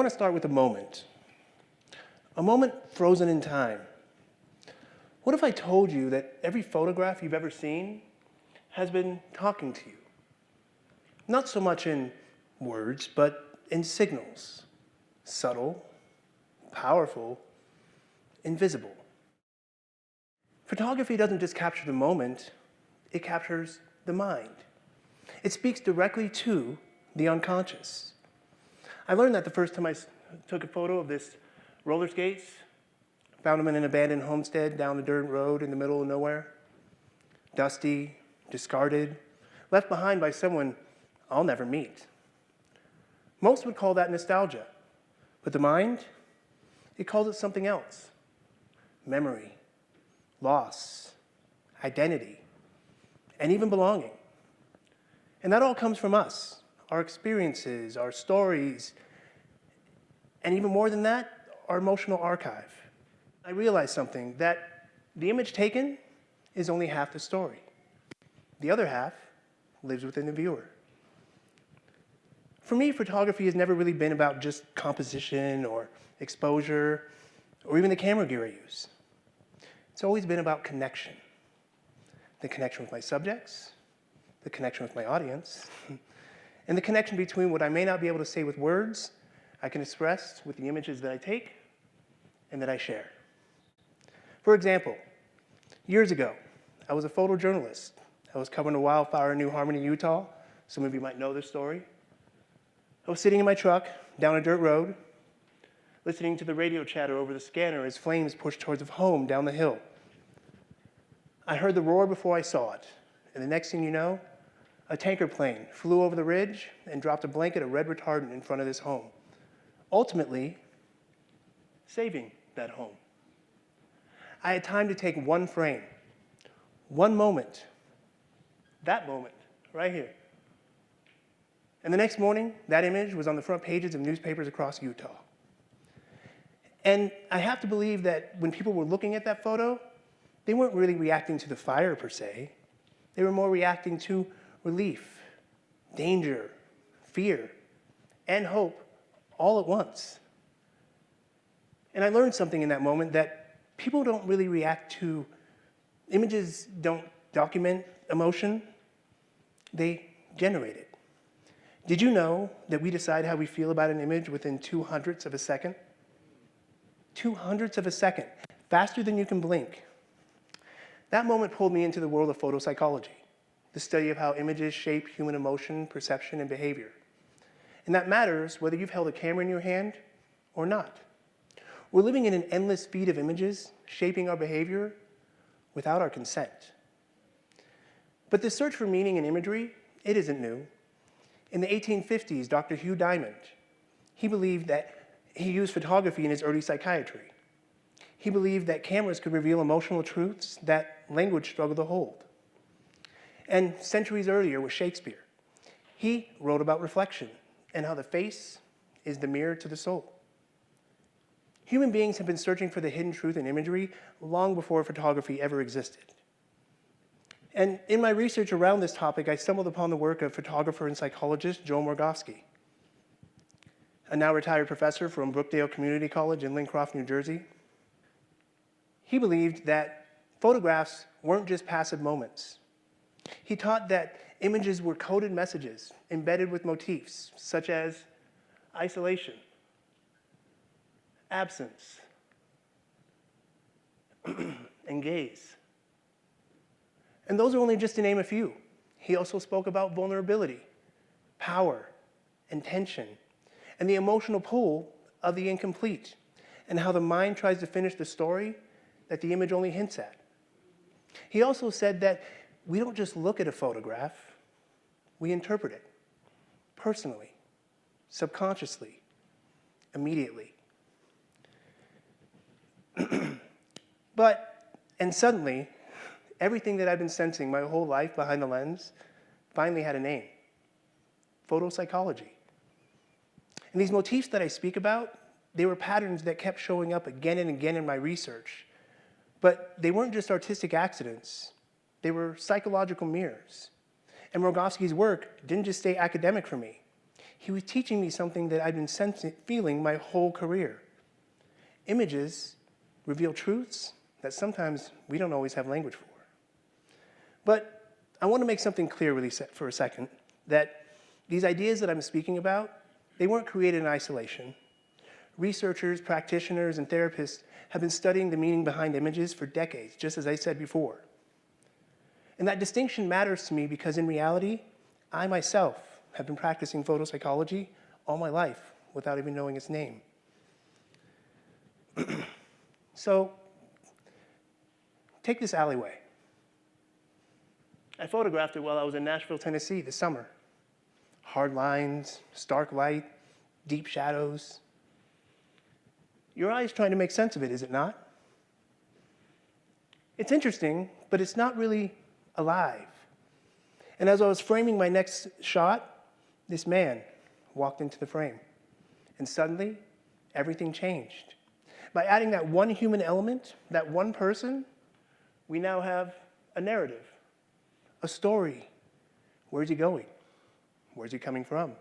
want to start with a moment frozen in time. What if I told you that every photograph you've ever seen has been talking to you? Not so much in words, but in signals. Subtle, powerful, invisible. Photography doesn't just capture the moment, it captures the mind. It speaks directly to the unconscious. I learned that the first time I took a photo of this roller skates, found them in an abandoned homestead down a dirt road in the middle of nowhere. Dusty, discarded, left behind by someone I'll never meet. Most would call that nostalgia, but the mind, it calls it something else. Memory, loss, identity, and even belonging. And that all comes from us, our experiences, our stories, and even more than that, our emotional archive. I realized something, that the image taken is only half the story. The other half lives within the viewer. For me, photography has never really been about just composition or exposure or even the camera gear I use. It's always been about connection. The connection with my subjects, the connection with my audience, and the connection between what I may not be able to say with words, I can express with the images that I take and that I share. For example, years ago, I was a photojournalist. I was covering a wildfire in New Harmony, Utah. Some of you might know this story. I was sitting in my truck down a dirt road, listening to the radio chatter over the scanner as flames pushed towards a home down the hill. I heard the roar before I saw it, and the next thing you know, a tanker plane flew over the ridge and dropped a blanket of red retardant in front of this home, ultimately saving that home. I had time to take one frame, one moment, that moment right here. And the next morning, that image was on the front pages of newspapers across Utah. And I have to believe that when people were looking at that photo, they weren't really reacting to the fire per se. They were more reacting to relief, danger, fear, and hope all at once. And I learned something in that moment, that people don't really react to, images don't document emotion, they generate it. Did you know that we decide how we feel about an image within 2/100ths of a second? 2/100ths of a second, faster than you can blink. That moment pulled me into the world of photopsychology, the study of how images shape human emotion, perception, and behavior. And that matters whether you've held a camera in your hand or not. We're living in an endless feed of images shaping our behavior without our consent. But the search for meaning in imagery, it isn't new. In the 1850s, Dr. Hugh Diamond, he believed that he used photography in his early psychiatry. He believed that cameras could reveal emotional truths that language struggled to hold. And centuries earlier with Shakespeare, he wrote about reflection and how the face is the mirror to the soul. Human beings have been searching for the hidden truth in imagery long before photography ever existed. And in my research around this topic, I stumbled upon the work of photographer and psychologist Joel Morgofsky, a now retired professor from Brookdale Community College in Lincroft, New Jersey. He believed that photographs weren't just passive moments. He taught that images were coded messages embedded with motifs such as isolation, absence, and gaze. And those are only just to name a few. He also spoke about vulnerability, power, and tension, and the emotional pull of the incomplete, and how the mind tries to finish the story that the image only hints at. He also said that we don't just look at a photograph, we interpret it, personally, subconsciously, immediately. And suddenly, everything that I've been sensing my whole life behind the lens finally had a name: photopsychology. And these motifs that I speak about, they were patterns that kept showing up again and again in my research. But they weren't just artistic accidents, they were psychological mirrors. And Rogowski's work didn't just stay academic for me. he was teaching me something that I've been feeling my whole career. Images reveal truths that sometimes we don't always have language for. But I want to make something clear really for a second, that these ideas that I'm speaking about, they weren't created in isolation. Researchers, practitioners, and therapists have been studying the meaning behind images for decades, just as I said before. And that distinction matters to me because in reality, I myself have been practicing photopsychology all my life without even knowing its name. So, take this alleyway. I photographed it while I was in Nashville, Tennessee this summer. Hard lines, stark light, deep shadows. Your eye is trying to make sense of it, is it not? It's interesting, but it's not really alive. And as I was framing my next shot, this man walked into the frame. And suddenly, everything changed. By adding that one human element, that one person, we now have a narrative, a story. Where's he going? Where's he coming from?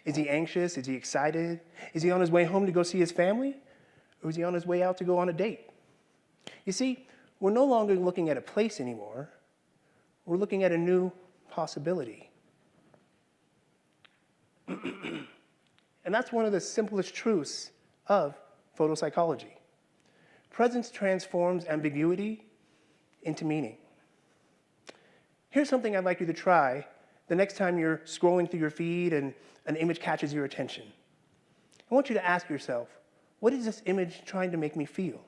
Is he anxious? Is he excited? Is he on his way home to go see his family? Or is he on his way out to go on a date? You see, we're no longer looking at a place anymore. We're looking at a new possibility. And that's one of the simplest truths of photopsychology. Presence transforms ambiguity into meaning. Here's something I'd like you to try the next time you're scrolling through your feed and an image catches your attention. I want you to ask yourself, what is this image trying to make me feel?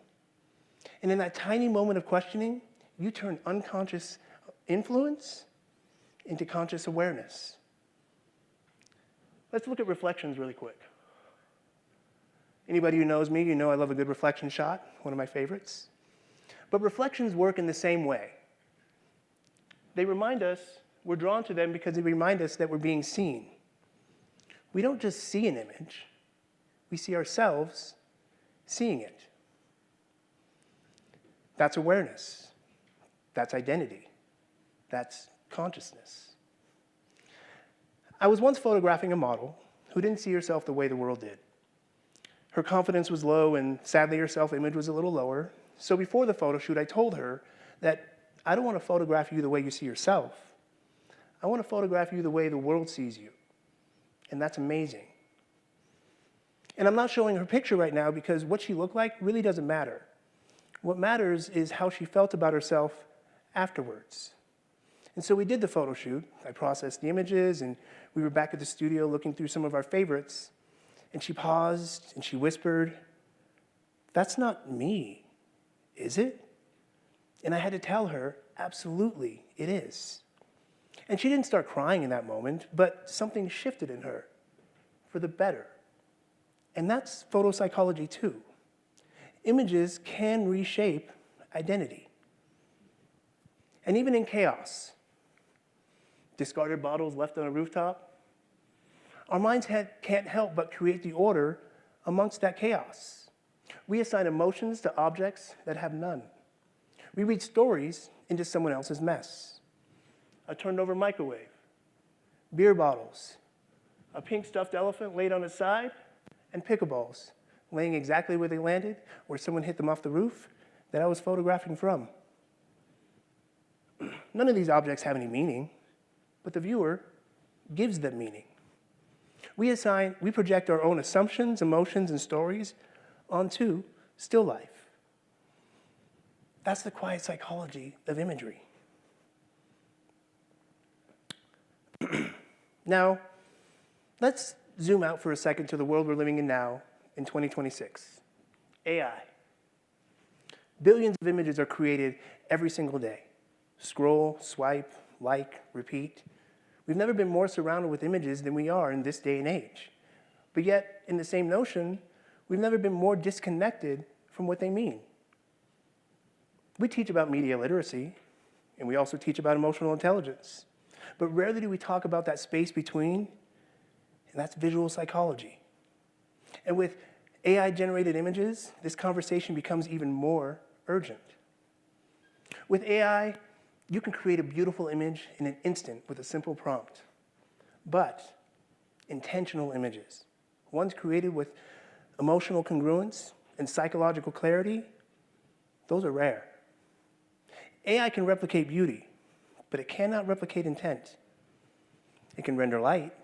And in that tiny moment of questioning, you turn unconscious influence into conscious awareness. Let's look at reflections really quick. Anybody who knows me, you know I love a good reflection shot, one of my favorites. But reflections work in the same way. They remind us, we're drawn to them because they remind us that we're being seen. We don't just see an image, we see ourselves seeing it. That's awareness. That's identity. That's consciousness. I was once photographing a model who didn't see herself the way the world did. Her confidence was low, and sadly her self-image was a little lower. So before the photo shoot, I told her that I don't want to photograph you the way you see yourself. I want to photograph you the way the world sees you. And that's amazing. And I'm not showing her picture right now because what she looked like really doesn't matter. What matters is how she felt about herself afterwards. And so we did the photo shoot. I processed the images, and we were back at the studio looking through some of our favorites. And she paused, and she whispered, "That's not me, is it?" And I had to tell her, absolutely, it is. And she didn't start crying in that moment, but something shifted in her for the better. And that's photopsychology too. Images can reshape identity. And even in chaos, discarded bottles left on a rooftop, our minds can't help but create the order amongst that chaos. We assign emotions to objects that have none. We read stories into someone else's mess. A turned over microwave, beer bottles, a pink stuffed elephant laid on its side, and pickleballs laying exactly where they landed, where someone hit them off the roof that I was photographing from. None of these objects have any meaning, but the viewer gives them meaning. We project our own assumptions, emotions, and stories onto still life. That's the quiet psychology of imagery. Now, let's zoom out for a second to the world we're living in now in 2026. AI. Billions of images are created every single day. Scroll, swipe, like, repeat. We've never been more surrounded with images than we are in this day and age. But yet, in the same notion, we've never been more disconnected from what they mean. We teach about media literacy, and we also teach about emotional intelligence. But rarely do we talk about that space between, and that's visual psychology. And with AI-generated images, this conversation becomes even more urgent. With AI, you can create a beautiful image in an instant with a simple prompt. But intentional images, ones created with emotional congruence and psychological clarity, those are rare. AI can replicate beauty, but it cannot replicate intent. It can render light,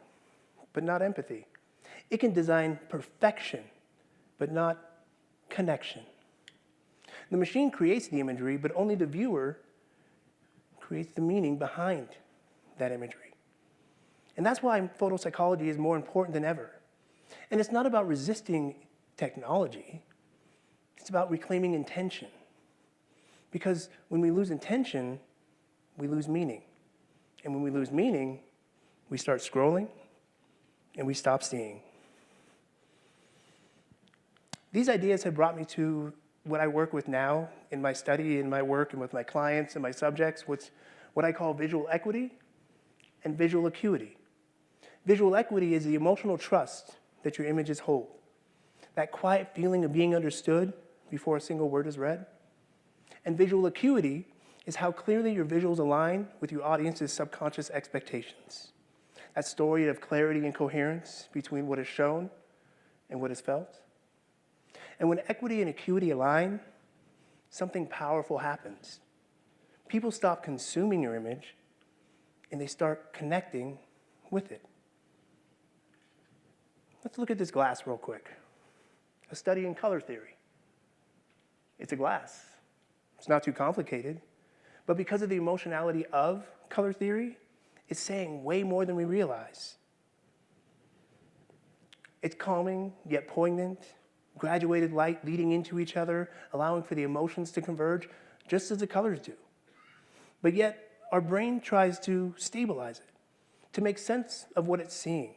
but not empathy. It can design perfection, but not connection. The machine creates the imagery, but only the viewer creates the meaning behind that imagery. And that's why photopsychology is more important than ever. And it's not about resisting technology. It's about reclaiming intention. Because when we lose intention, we lose meaning. And when we lose meaning, we start scrolling and we stop seeing. These ideas have brought me to what I work with now in my study, in my work, and with my clients and my subjects, what I call visual equity and visual acuity. Visual equity is the emotional trust that your images hold, that quiet feeling of being understood before a single word is read. And visual acuity is how clearly your visuals align with your audience's subconscious expectations. That story of clarity and coherence between what is shown and what is felt. And when equity and acuity align, something powerful happens. People stop consuming your image and they start connecting with it. Let's look at this glass real quick. A study in color theory. It's a glass. It's not too complicated, but because of the emotionality of color theory, it's saying way more than we realize. It's calming, yet poignant, graduated light leading into each other, allowing for the emotions to converge, just as the colors do. But yet, our brain tries to stabilize it, to make sense of what it's seeing.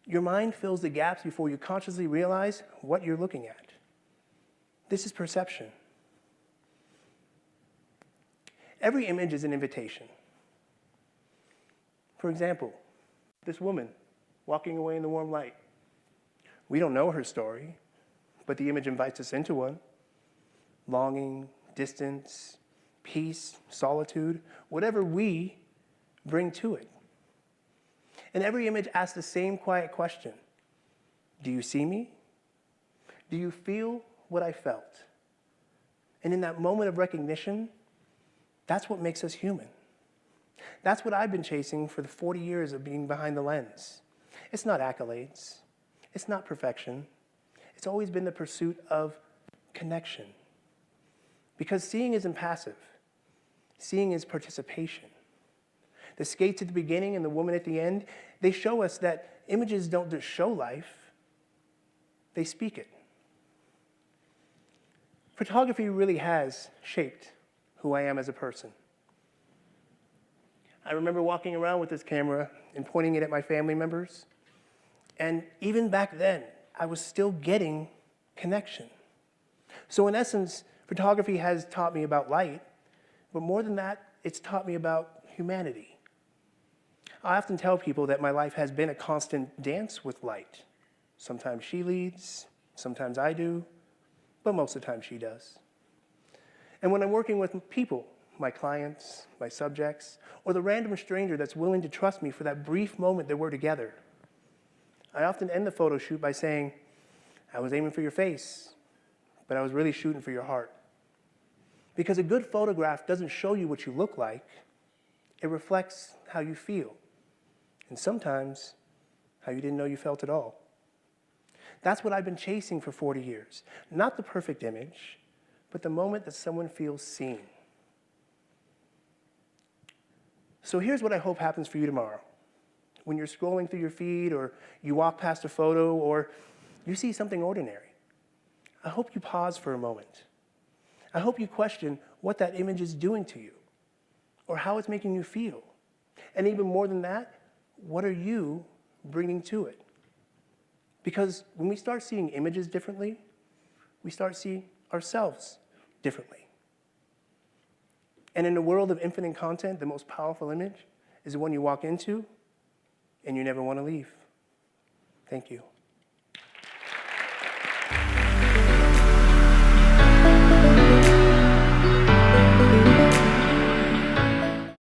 Your mind fills the gaps before you consciously realize what you're looking at. This is perception. Every image is an invitation. For example, this woman walking away in the warm light. We don't know her story, but the image invites us into one. Longing, distance, peace, solitude, whatever we bring to it. And every image asks the same quiet question. Do you see me? Do you feel what I felt? And in that moment of recognition, that's what makes us human. That's what I've been chasing for the 40 years of being behind the lens. It's not accolades. It's not perfection. It's always been the pursuit of connection. Because seeing isn't passive. Seeing is participation. The skates at the beginning and the woman at the end, they show us that images don't just show life, they speak it. Photography really has shaped who I am as a person. I remember walking around with this camera and pointing it at my family members. And even back then, I was still getting connection. So in essence, photography has taught me about light, but more than that, it's taught me about humanity. I often tell people that my life has been a constant dance with light. Sometimes she leads, sometimes I do, but most of the time she does. And when I'm working with people, my clients, my subjects, or the random stranger that's willing to trust me for that brief moment that we're together, I often end the photo shoot by saying, I was aiming for your face, but I was really shooting for your heart. Because a good photograph doesn't show you what you look like, it reflects how you feel. And sometimes, how you didn't know you felt at all. That's what I've been chasing for 40 years. Not the perfect image, but the moment that someone feels seen. So here's what I hope happens for you tomorrow. When you're scrolling through your feed, or you walk past a photo, or you see something ordinary, I hope you pause for a moment. I hope you question what that image is doing to you, or how it's making you feel. And even more than that, what are you bringing to it? Because when we start seeing images differently, we start seeing ourselves differently. And in a world of infinite content, the most powerful image is the one you walk into and you never want to leave. Thank you.